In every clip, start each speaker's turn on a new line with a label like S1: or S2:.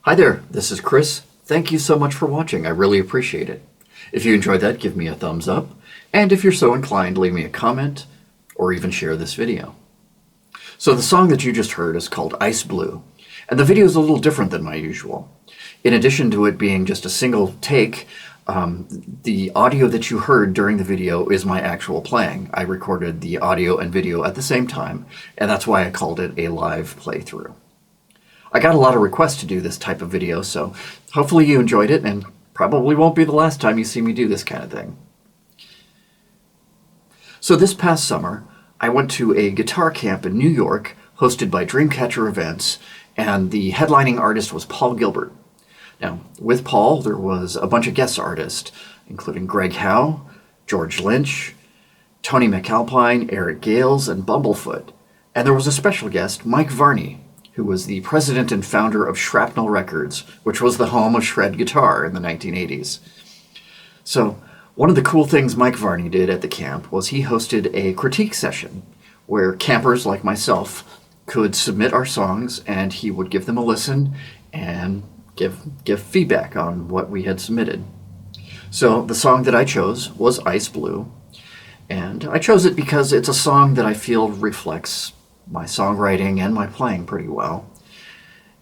S1: Hi there, this is Chris. Thank you so much for watching. I really appreciate it. If you enjoyed that, give me a thumbs up. And if you're so inclined, leave me a comment or even share this video. So the song that you just heard is called Ice Blue, and the video is a little different than my usual. In addition to it being just a single take, the audio that you heard during the video is my actual playing. I recorded the audio and video at the same time, and that's why I called it a live playthrough. I got a lot of requests to do this type of video, so hopefully you enjoyed it, and probably won't be the last time you see me do this kind of thing. So this past summer, I went to a guitar camp in New York, hosted by Dreamcatcher Events, and the headlining artist was Paul Gilbert. Now, with Paul, there was a bunch of guest artists, including Greg Howe, George Lynch, Tony McAlpine, Eric Gales, and Bumblefoot. And there was a special guest, Mike Varney, who was the president and founder of Shrapnel Records, which was the home of shred guitar in the 1980s. So, one of the cool things Mike Varney did at the camp was he hosted a critique session where campers like myself could submit our songs, and he would give them a listen and give feedback on what we had submitted. So the song that I chose was Ice Blue, and I chose it because it's a song that I feel reflects my songwriting and my playing pretty well.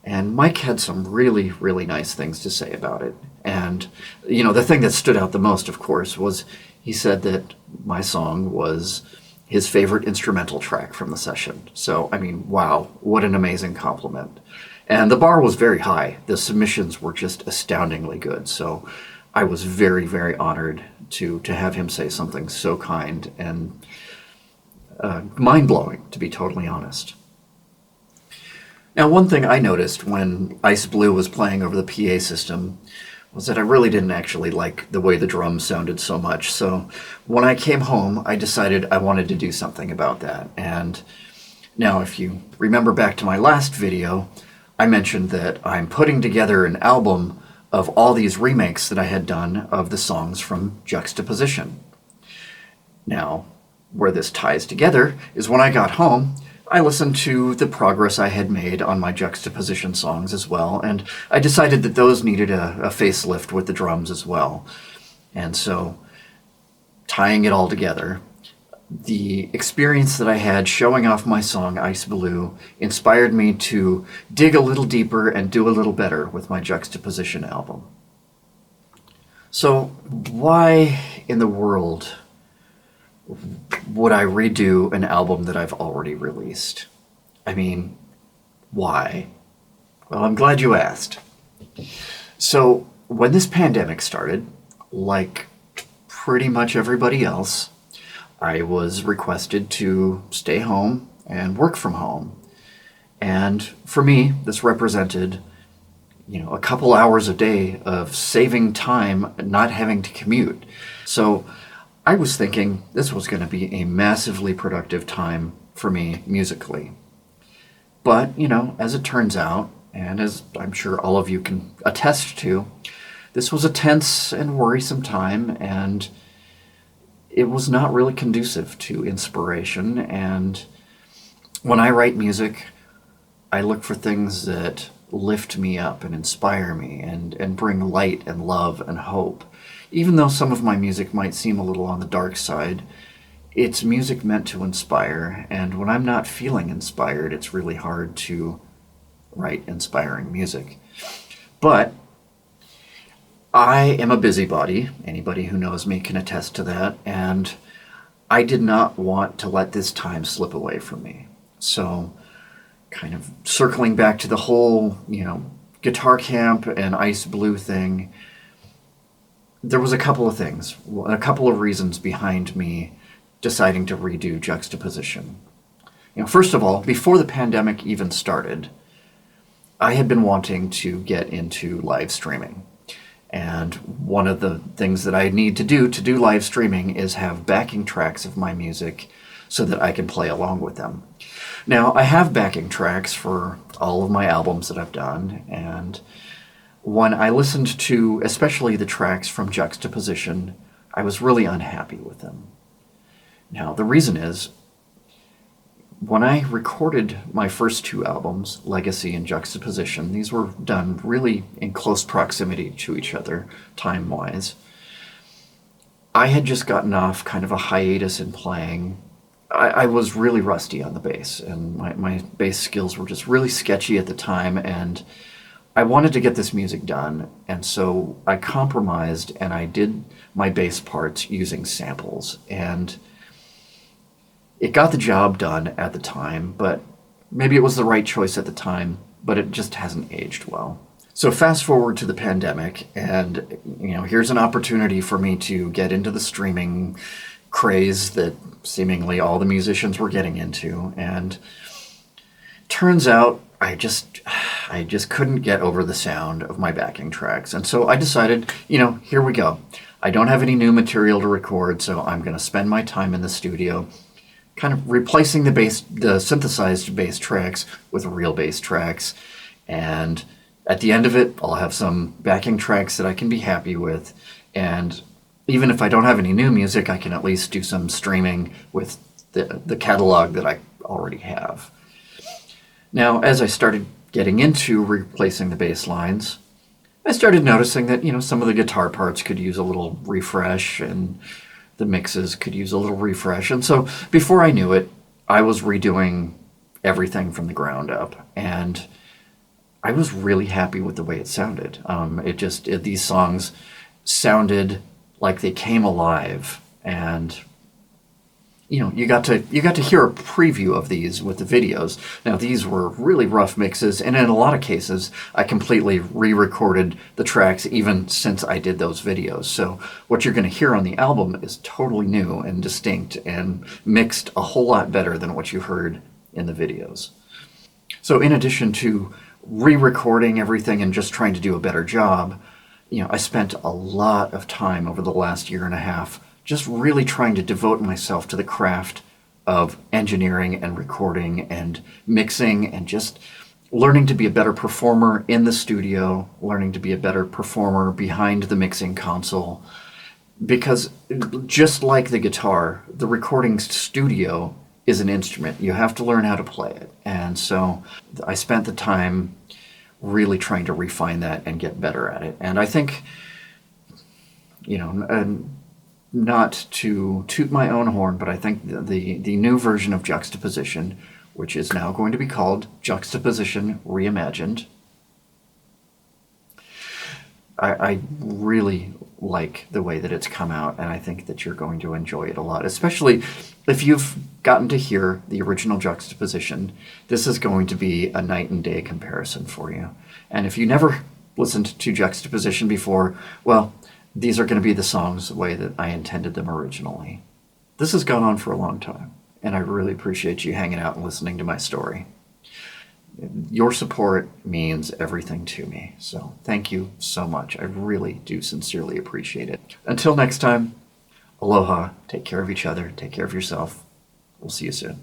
S1: And Mike had some really, really nice things to say about it. And, you know, the thing that stood out the most, of course, was he said that my song was his favorite instrumental track from the session. So, I mean, wow, what an amazing compliment. And the bar was very high. The submissions were just astoundingly good. So I was very, very honored to have him say something so kind and mind-blowing, to be totally honest. Now, one thing I noticed when Ice Blue was playing over the PA system was that I really didn't actually like the way the drums sounded so much. So when I came home, I decided I wanted to do something about that. And now, if you remember back to my last video, I mentioned that I'm putting together an album of all these remakes that I had done of the songs from Juxtaposition. Now, where this ties together is when I got home, I listened to the progress I had made on my Juxtaposition songs as well, and I decided that those needed a facelift with the drums as well. And so, tying it all together, the experience that I had showing off my song Ice Blue inspired me to dig a little deeper and do a little better with my Juxtaposition album. So, why in the world would I redo an album that I've already released? I mean, why? Well, I'm glad you asked. So, when this pandemic started, like pretty much everybody else, I was requested to stay home and work from home. And for me, this represented, a couple hours a day of saving time, not having to commute. So I was thinking this was going to be a massively productive time for me musically. But, as it turns out, and as I'm sure all of you can attest to, this was a tense and worrisome time, and it was not really conducive to inspiration. And when I write music, I look for things that lift me up and inspire me and bring light and love and hope. Even though some of my music might seem a little on the dark side, it's music meant to inspire, and when I'm not feeling inspired, it's really hard to write inspiring music. But I am a busybody. Anybody who knows me can attest to that, and I did not want to let this time slip away from me. So, kind of circling back to the whole, guitar camp and Ice Blue thing, there was a couple of things, a couple of reasons behind me deciding to redo Juxtaposition. First of all, before the pandemic even started, I had been wanting to get into live streaming. And one of the things that I need to do live streaming is have backing tracks of my music so that I can play along with them. Now, I have backing tracks for all of my albums that I've done, and when I listened to especially the tracks from Juxtaposition, I was really unhappy with them. Now, the reason is, when I recorded my first two albums, Legacy and Juxtaposition, these were done really in close proximity to each other, time-wise. I had just gotten off kind of a hiatus in playing. I was really rusty on the bass, and my bass skills were just really sketchy at the time, and I wanted to get this music done, and so I compromised and I did my bass parts using samples, and it got the job done at the time, but maybe it was the right choice at the time, but it just hasn't aged well. So fast forward to the pandemic, and here's an opportunity for me to get into the streaming craze that seemingly all the musicians were getting into, and turns out I just couldn't get over the sound of my backing tracks, and so I decided, here we go. I don't have any new material to record, so I'm going to spend my time in the studio kind of replacing the synthesized bass tracks with real bass tracks. And at the end of it, I'll have some backing tracks that I can be happy with. And even if I don't have any new music, I can at least do some streaming with the catalog that I already have. Now, as I started getting into replacing the bass lines, I started noticing that, some of the guitar parts could use a little refresh, and the mixes could use a little refresh. And so before I knew it, I was redoing everything from the ground up, and I was really happy with the way it sounded. These songs sounded like they came alive, and you got to hear a preview of these with the videos. Now, these were really rough mixes, and in a lot of cases, I completely re-recorded the tracks even since I did those videos. So what you're going to hear on the album is totally new and distinct and mixed a whole lot better than what you heard in the videos. So in addition to re-recording everything and just trying to do a better job, I spent a lot of time over the last year and a half just really trying to devote myself to the craft of engineering and recording and mixing, and just learning to be a better performer in the studio, learning to be a better performer behind the mixing console. Because just like the guitar, the recording studio is an instrument. You have to learn how to play it. And so I spent the time really trying to refine that and get better at it. And I think, not to toot my own horn, but I think the new version of Juxtaposition, which is now going to be called Juxtaposition Reimagined, I really like the way that it's come out, and I think that you're going to enjoy it a lot, especially if you've gotten to hear the original Juxtaposition. This is going to be a night and day comparison for you. And if you never listened to Juxtaposition before, well, these are going to be the songs the way that I intended them originally. This has gone on for a long time, and I really appreciate you hanging out and listening to my story. Your support means everything to me, so thank you so much. I really do sincerely appreciate it. Until next time, aloha, take care of each other, take care of yourself. We'll see you soon.